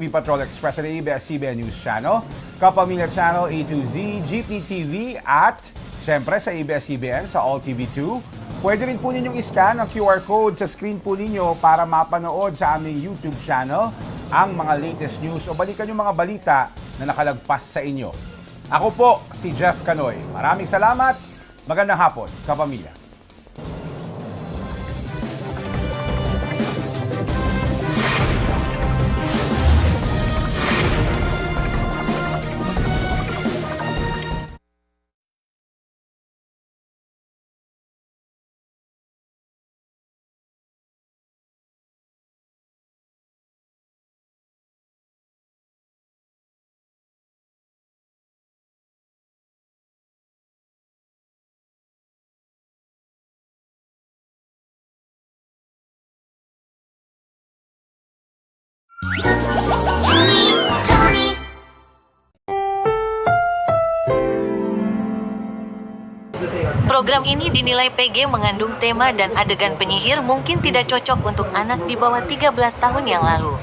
Patrol Express sa ABS-CBN News Channel, Kapamilya Channel A to Z, Jeepney TV at syempre sa ABS-CBN sa All TV2. Pwede rin po ninyong iscan ang QR code sa screen po ninyo para mapanood sa aming YouTube channel ang mga latest news o balikan yung mga balita na nakalagpas sa inyo. Ako po si Jeff Canoy. Maraming salamat. Magandang hapon, Kapamilya. Program ini dinilai PG mengandung tema dan adegan penyihir mungkin tidak cocok untuk anak di bawah 13 tahun yang lalu.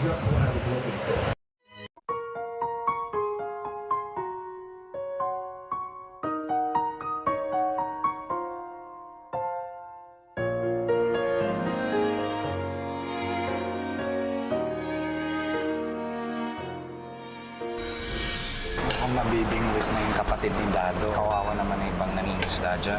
Kung mabibingwit na yung kapatid ni Dado, kawawa naman na ibang nangingisda dyan.